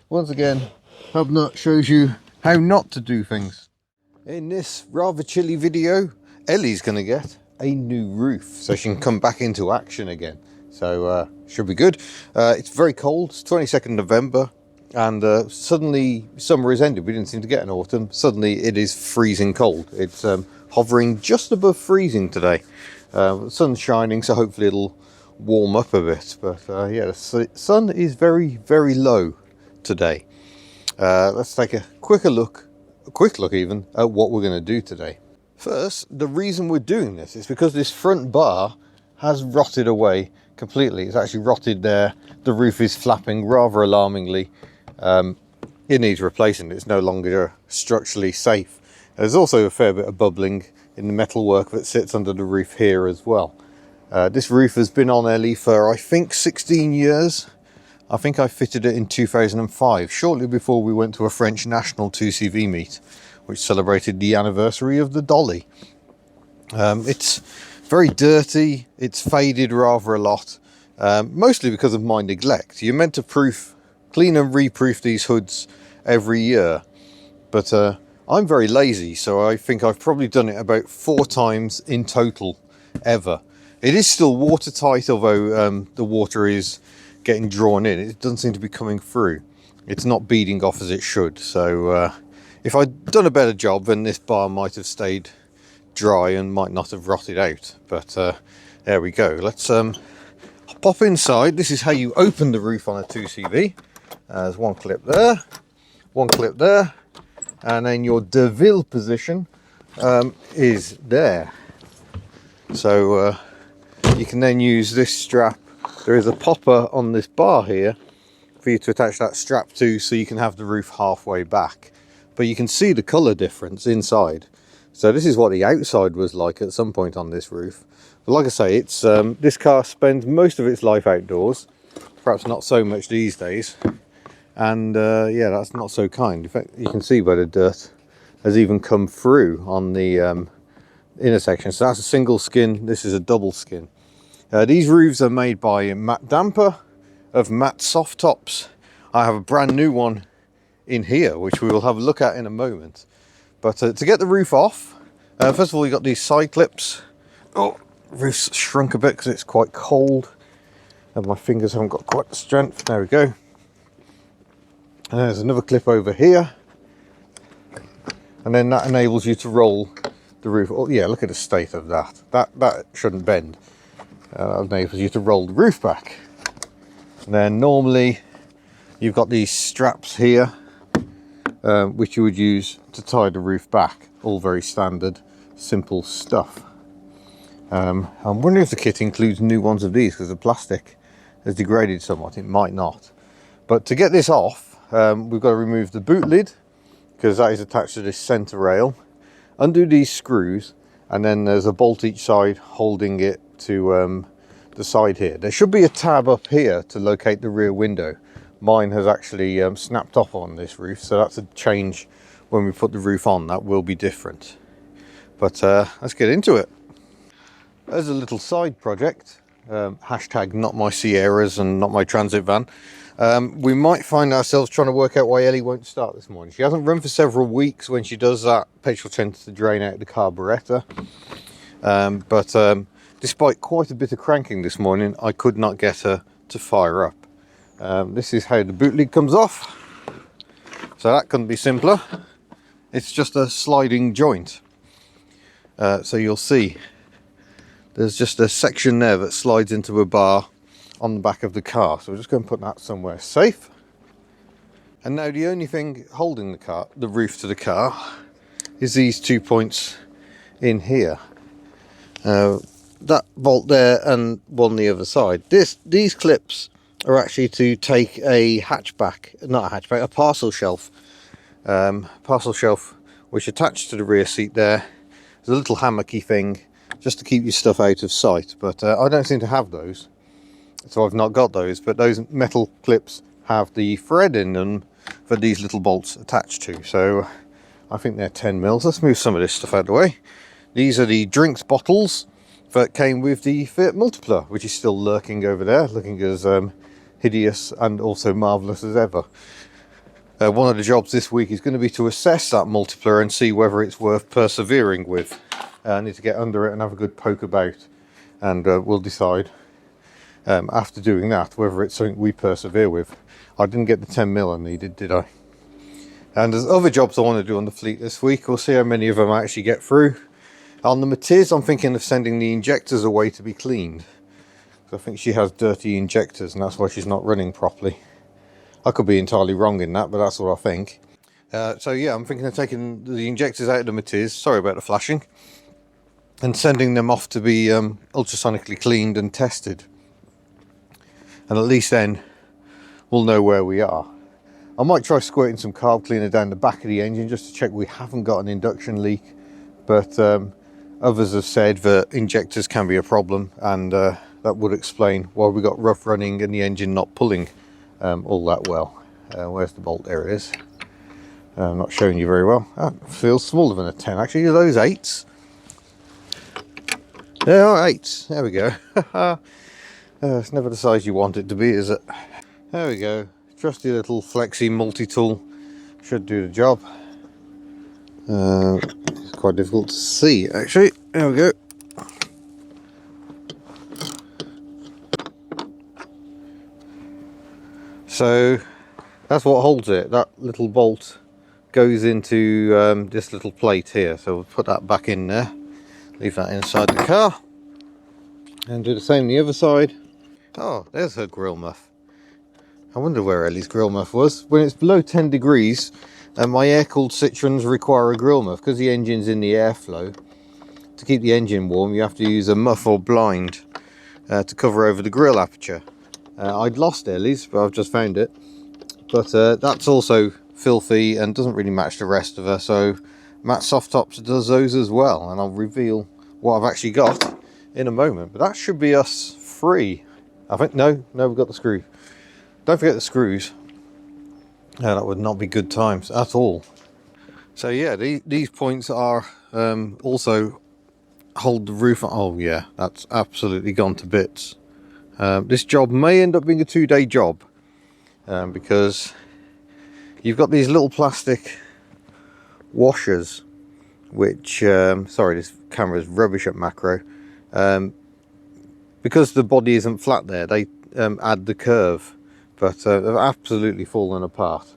Once again, Hubnut shows you how not to do things. In this rather chilly video, Elly's going to get a new roof so she can come back into action again. So should be good. It's very cold. It's 22nd November and suddenly summer has ended. We didn't seem to get an autumn. Suddenly it is freezing cold. It's hovering just above freezing today. The sun's shining, so hopefully it'll warm up a bit. But yeah, the sun is very, very low today. Let's take a quick look even at what we're going to do today. First, the reason we're doing this is because this front bar has rotted away completely. It's actually rotted there. The roof is flapping rather alarmingly. It needs replacing. It's no longer structurally safe. There's also a fair bit of bubbling in the metalwork that sits under the roof here as well. This roof has been on Elly for I think 16 years. I think I fitted it in 2005, shortly before we went to a French national 2CV meet, which celebrated the anniversary of the Dolly. It's very dirty, it's faded rather a lot, mostly because of my neglect. You're meant to clean and reproof these hoods every year, but I'm very lazy, so I think I've probably done it about 4 times in total ever. It is still watertight, although the water is getting drawn in. It doesn't seem to be coming through. It's not beading off as it should. So if I'd done a better job, then this bar might have stayed dry and might not have rotted out. But there we go. Let's pop inside. This is how you open the roof on a 2CV. There's one clip there, one clip there, and then your Deville position is there. So you can then use this strap. There is a popper on this bar here for you to attach that strap to, so you can have the roof halfway back. But you can see the colour difference inside. So this is what the outside was like at some point on this roof. But like I say, it's this car spends most of its life outdoors. Perhaps not so much these days. And yeah, that's not so kind. In fact, you can see where the dirt has even come through on the intersection. So that's a single skin, this is a double skin. These roofs are made by Matt Damper of Matt Soft Tops. I have a brand new one in here, which we will have a look at in a moment. But to get the roof off, first of all, you got these side clips. Oh, roof's shrunk a bit because it's quite cold, and my fingers haven't got quite the strength. There we go. And there's another clip over here, and then that enables you to roll the roof. Oh yeah, look at the state of that. That shouldn't bend. That enables you to roll the roof back. And then normally you've got these straps here, which you would use to tie the roof back. All very standard, simple stuff. I'm wondering if the kit includes new ones of these, because the plastic has degraded somewhat. It might not. But to get this off, we've got to remove the boot lid, because that is attached to this centre rail. Undo these screws, and then there's a bolt each side holding it to the side here. There should be a tab up here to locate the rear window. Mine has actually snapped off on this roof, so that's a change when we put the roof on. That will be different. But let's get into it. There's a little side project, hashtag not my Sierras and not my transit van. We might find ourselves trying to work out why Elly won't start this morning. She hasn't run for several weeks. When she does that, petrol tends to drain out the carburettor. But despite quite a bit of cranking this morning, I could not get her to fire up. This is how the boot lid comes off. So that couldn't be simpler. It's just a sliding joint. So you'll see there's just a section there that slides into a bar on the back of the car. So we're just going to put that somewhere safe. And now the only thing holding the roof to the car is these 2 points in here. That bolt there and one the other side. These clips are actually to take a hatchback, not a hatchback, a parcel shelf. Parcel shelf which attached to the rear seat there. There's a little hammocky thing just to keep your stuff out of sight, but I don't seem to have those, so I've not got those. But those metal clips have the thread in them for these little bolts attached to, so I think they're 10 mils. Let's move some of this stuff out of the way. These are the drinks bottles that came with the Fiat Multipla, which is still lurking over there, looking as hideous and also marvellous as ever. One of the jobs this week is going to be to assess that multiplier and see whether it's worth persevering with. I need to get under it and have a good poke about, and we'll decide after doing that whether it's something we persevere with. I didn't get the 10mm I needed, did I? And there's other jobs I want to do on the fleet this week. We'll see how many of them I actually get through. On the Matiz, I'm thinking of sending the injectors away to be cleaned. I think she has dirty injectors and that's why she's not running properly. I could be entirely wrong in that, but that's what I think. So yeah, I'm thinking of taking the injectors out of the Matiz, sorry about the flashing, and sending them off to be ultrasonically cleaned and tested. And at least then we'll know where we are. I might try squirting some carb cleaner down the back of the engine just to check we haven't got an induction leak, but others have said that injectors can be a problem, and that would explain why we got rough running and the engine not pulling all that well. Where's the bolt? There it is. I'm not showing you very well. That feels smaller than a 10 actually. Are those 8s? They are 8s. There we go. It's never the size you want it to be, is it? There we go. Trusty little flexi multi-tool. Should do the job. It's quite difficult to see actually. There we go. So that's what holds it. That little bolt goes into this little plate here. So we'll put that back in there. Leave that inside the car. And do the same on the other side. Oh, there's her grill muff. I wonder where Elly's grill muff was. When it's below 10 degrees, my air-cooled Citroens require a grill muff because the engine's in the airflow. To keep the engine warm, you have to use a muff or blind to cover over the grill aperture. I'd lost Elly's, but I've just found it. But that's also filthy and doesn't really match the rest of her. So Matt Soft Tops does those as well, and I'll reveal what I've actually got in a moment. But that should be us free. I think no, we've got the screw. Don't forget the screws. That would not be good times at all. So yeah, these points are also hold the roof. Oh yeah, that's absolutely gone to bits. This job may end up being a 2-day job because you've got these little plastic washers which sorry, this camera is rubbish at macro. Because the body isn't flat there, they add the curve, but they've absolutely fallen apart.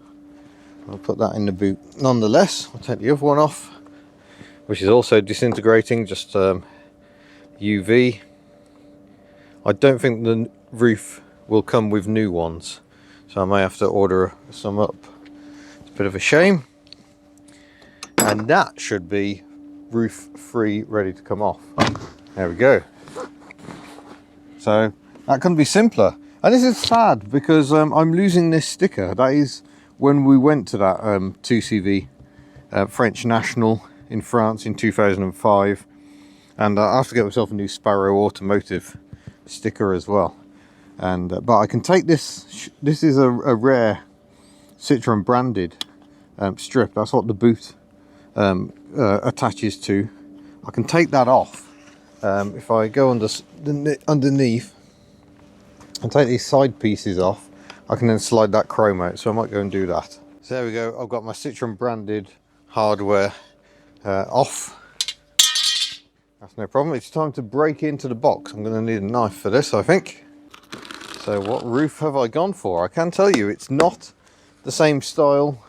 I'll put that in the boot nonetheless. I'll take the other one off, which is also disintegrating, just UV. I don't think the roof will come with new ones, so I may have to order some up. It's a bit of a shame. And that should be roof free, ready to come off. There we go. So that couldn't be simpler. And this is sad because I'm losing this sticker. That is when we went to that 2CV French National in France in 2005. And I have to get myself a new Sparrow Automotive sticker as well. And but I can take this. This is a rare Citroen branded strip. That's what the boot attaches to. I can take that off if I go underneath and take these side pieces off. I can then slide that chrome out, so I might go and do that. So there we go. I've got my Citroen branded hardware off. That's no problem. It's time to break into the box. I'm going to need a knife for this, I think. So what roof have I gone for? I can tell you it's not the same style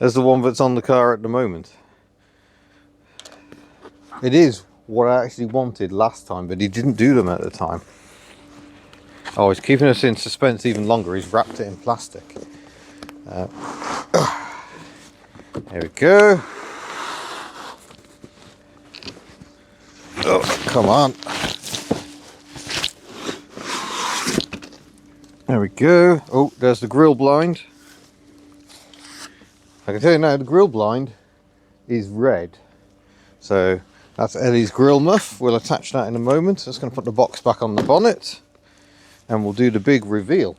as the one that's on the car at the moment. It is what I actually wanted last time, but he didn't do them at the time. Oh, he's keeping us in suspense even longer. He's wrapped it in plastic. There we go. Oh, come on. There we go. Oh, there's the grill blind. I can tell you now, the grill blind is red. So that's Elly's grill muff. We'll attach that in a moment. Just going to put the box back on the bonnet and we'll do the big reveal.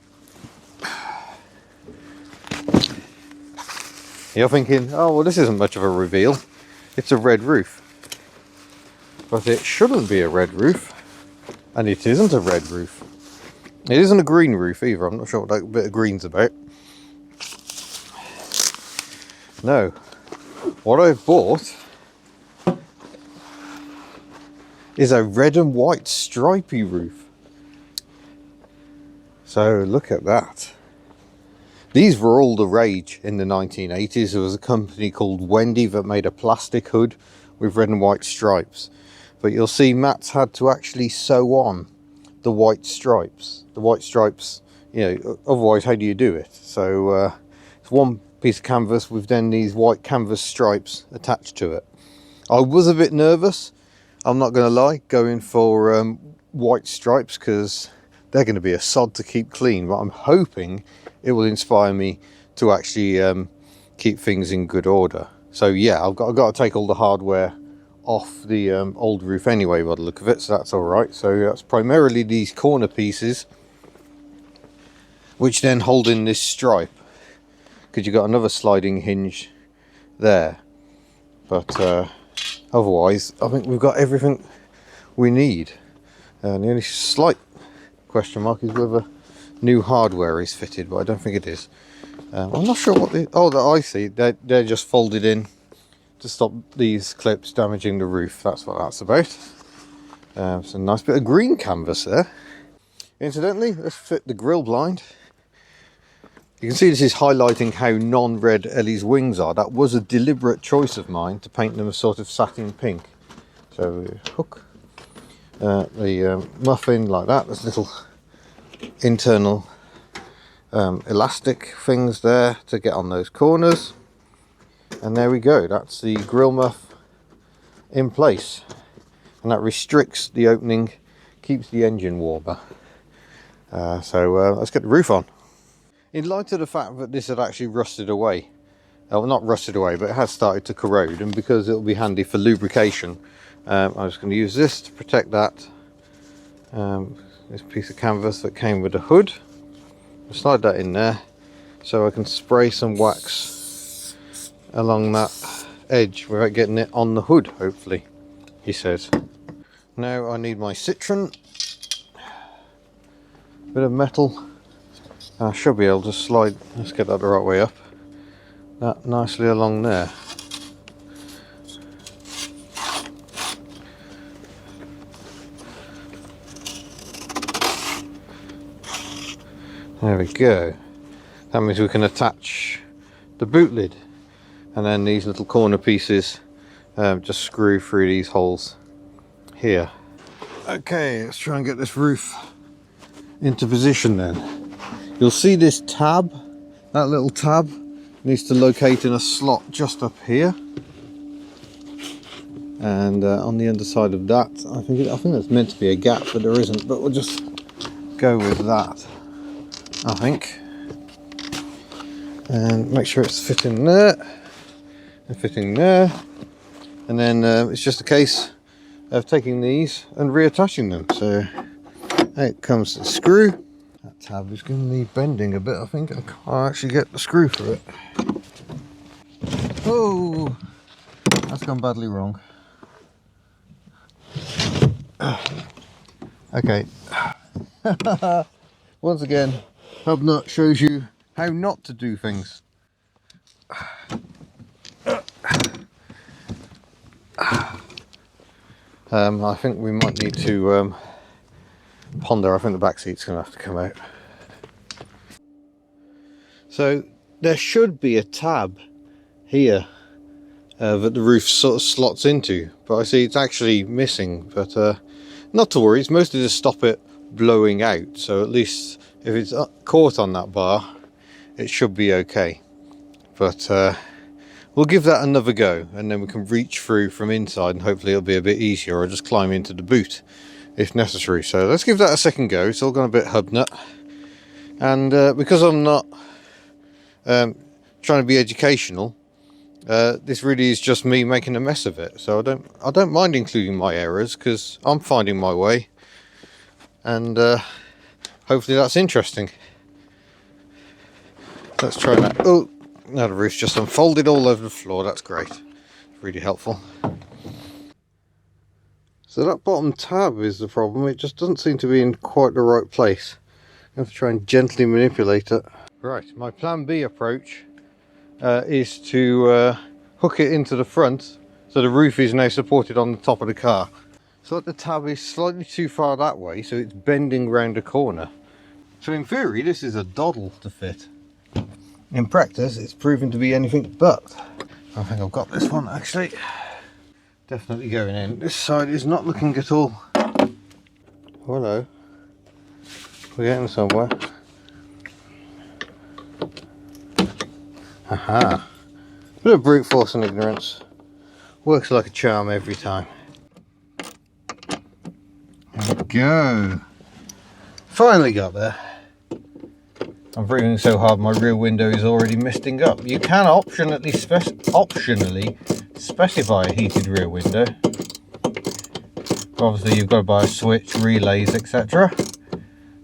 You're thinking, oh, well, this isn't much of a reveal. It's a red roof. But it shouldn't be a red roof. And it isn't a red roof. It isn't a green roof either. I'm not sure what that bit of green's about. No, what I've bought is a red and white stripy roof. So look at that. These were all the rage in the 1980s. There was a company called Wendy that made a plastic hood with red and white stripes. But you'll see Matt's had to actually sew on the white stripes. The white stripes, you know, otherwise how do you do it? So it's one piece of canvas with then these white canvas stripes attached to it. I was a bit nervous, I'm not going to lie, going for white stripes because they're going to be a sod to keep clean, but I'm hoping it will inspire me to actually keep things in good order. So yeah, I've got to take all the hardware off the old roof anyway by the look of it, so that's all right. So that's primarily these corner pieces which then hold in this stripe, because you've got another sliding hinge there. But otherwise I think we've got everything we need. And the only slight question mark is whether new hardware is fitted, but I don't think it is. I'm not sure what that I see, they're just folded in to stop these clips damaging the roof. That's what that's about. It's a nice bit of green canvas there. Incidentally, let's fit the grill blind. You can see this is highlighting how non-red Elly's wings are. That was a deliberate choice of mine to paint them a sort of satin pink. So we hook the muff in like that. There's little internal elastic things there to get on those corners. And there we go, that's the grill muff in place, and that restricts the opening, keeps the engine warmer. So let's get the roof on. In light of the fact that this had actually rusted away, well, not rusted away, but it has started to corrode, and because it'll be handy for lubrication, I'm just going to use this to protect that. This piece of canvas that came with the hood, I'll slide that in there so I can spray some wax along that edge without getting it on the hood, hopefully, he says. Now I need my citron, bit of metal. I should be able to slide, let's get that the right way up, that nicely along there. There we go. That means we can attach the boot lid. And then these little corner pieces just screw through these holes here. Okay, let's try and get this roof into position then. You'll see this tab, that little tab needs to locate in a slot just up here. And on the underside of that, I think that's meant to be a gap, but there isn't, but we'll just go with that, I think. And make sure it's fitting there. Fitting there, and then it's just a case of taking these and reattaching them. So out comes the screw. That tab is going to need bending a bit, I think. I can't actually get the screw for it. Oh, that's gone badly wrong. Okay. Once again, Hubnut shows you how not to do things. I think we might need to ponder. I think the back seat's going to have to come out. So there should be a tab here that the roof sort of slots into, but I see it's actually missing. But not to worry, it's mostly to stop it blowing out, so at least if it's caught on that bar it should be okay. But we'll give that another go, and then we can reach through from inside and hopefully it'll be a bit easier, or just climb into the boot if necessary. So let's give that a second go. It's all gone a bit Hubnut, and because I'm not trying to be educational, this really is just me making a mess of it. So I don't mind including my errors, because I'm finding my way, and hopefully that's interesting. Let's try that. Oh, now the roof's just unfolded all over the floor. That's great. Really helpful. So that bottom tab is the problem. It just doesn't seem to be in quite the right place. have to try and gently manipulate it. Right, my plan B approach is to hook it into the front so the roof is now supported on the top of the car. So that the tab is slightly too far that way, so it's bending round a corner. So in theory this is a doddle to fit. In practice it's proven to be anything but. I think I've got this one actually. Definitely going in. This side is not looking at all. Hello. We're getting somewhere. Haha. Bit of brute force and ignorance. Works like a charm every time. There we go. Finally got there. I'm breathing so hard my rear window is already misting up. You can optionally specify a heated rear window. Obviously you've got to buy a switch, relays, etc.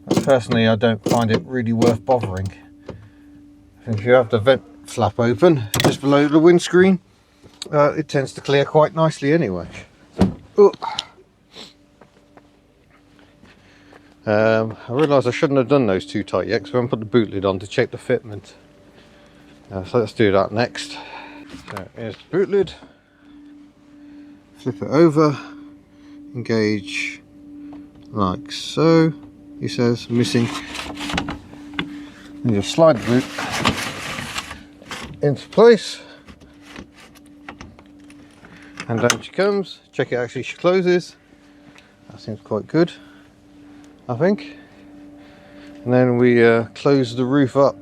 But personally I don't find it really worth bothering. If you have the vent flap open just below the windscreen, it tends to clear quite nicely anyway. I realised I shouldn't have done those too tight yet because we haven't put the boot lid on to check the fitment. So let's do that next. So here's the boot lid. Flip it over, engage like so. He says missing. And just slide the boot into place. And down she comes. Check it actually closes. That seems quite good, I think. And then we close the roof up.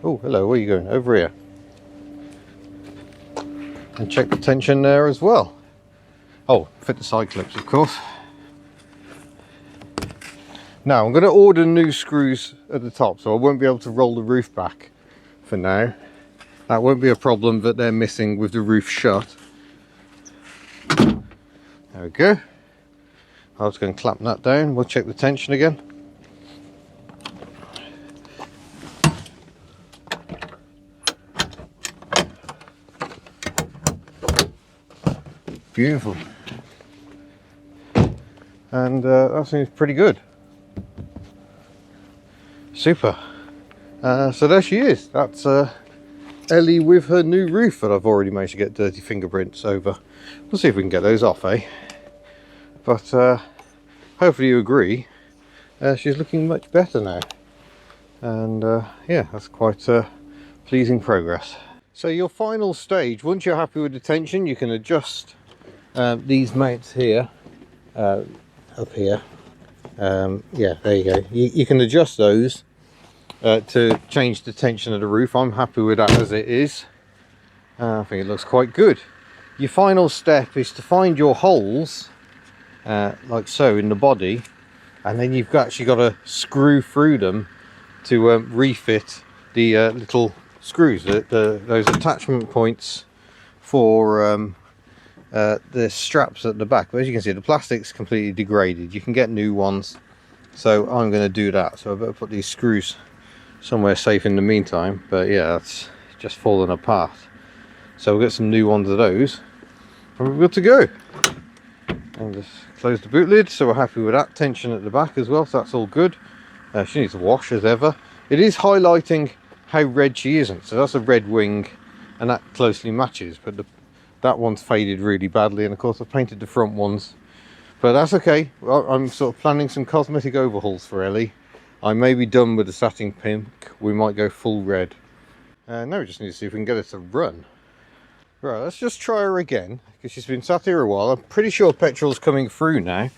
Oh, hello, where are you going? Over here. And check the tension there as well. Oh, fit the side clips, of course. Now, I'm going to order new screws at the top, so I won't be able to roll the roof back for now. That won't be a problem that they're missing with the roof shut. There we go. I was going to clamp that down. We'll check the tension again. Beautiful. And that seems pretty good. Super. So there she is. That's Elly with her new roof that I've already managed to get dirty fingerprints over. We'll see if we can get those off, eh? But hopefully you agree, she's looking much better now. And yeah, that's quite pleasing progress. So your final stage, once you're happy with the tension, you can adjust these mounts here, up here. Yeah, there you go. You can adjust those to change the tension of the roof. I'm happy with that as it is. I think it looks quite good. Your final step is to find your holes, like so, in the body, and then you've actually got to screw through them to refit the little screws, those attachment points for the straps at the back. But as you can see, the plastic's completely degraded. You can get new ones, so I'm going to do that. So I better put these screws somewhere safe in the meantime. But yeah, that's just falling apart. So we'll get some new ones of those, and we're good to go. And just close the boot lid, so we're happy with that. Tension at the back as well, so that's all good. She needs a wash as ever. It is highlighting how red she isn't, so that's a red wing, and that closely matches, but that one's faded really badly, and of course I've painted the front ones, but that's okay. Well, I'm sort of planning some cosmetic overhauls for Elly. I may be done with the satin pink, we might go full red. Now we just need to see if we can get her to run. Right, let's just try her again, because she's been sat here a while. I'm pretty sure petrol's coming through now.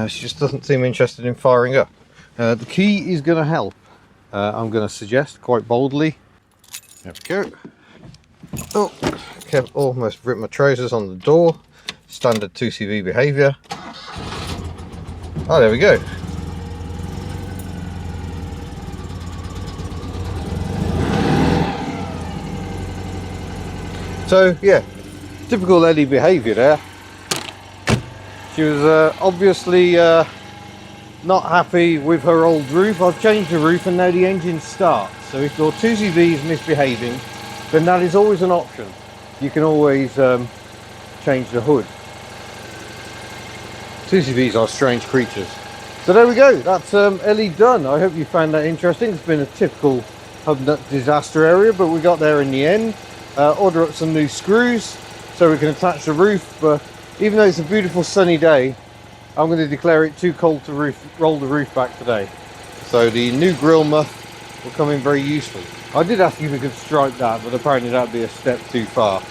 She just doesn't seem interested in firing up. The key is going to help. I'm going to suggest quite boldly. There we go. Oh, kept almost ripped my trousers on the door. Standard 2CV behaviour. Oh, there we go. So yeah, typical Elly behaviour there. She was obviously not happy with her old roof. I've changed the roof and now the engine starts. So if your 2CV is misbehaving, then that is always an option. You can always change the hood. 2CVs are strange creatures. So there we go, that's Elly done. I hope you found that interesting. It's been a typical Hubnut disaster area, but we got there in the end. Order up some new screws so we can attach the roof, but even though it's a beautiful sunny day, I'm going to declare it too cold to roll the roof back today. So the new grill muff will come in very useful. I did ask if we could stripe that, but apparently that'd be a step too far.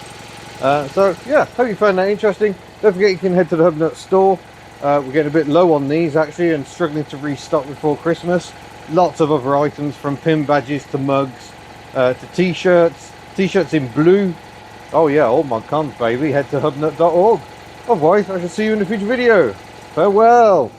So yeah, hope you found that interesting. Don't forget you can head to the Hubnut store. We're getting a bit low on these actually and struggling to restock before Christmas. Lots of other items from pin badges to mugs to t-shirts. T-shirts in blue. Oh yeah, all my cons baby. Head to hubnut.org. Otherwise I shall see you in a future video. Farewell.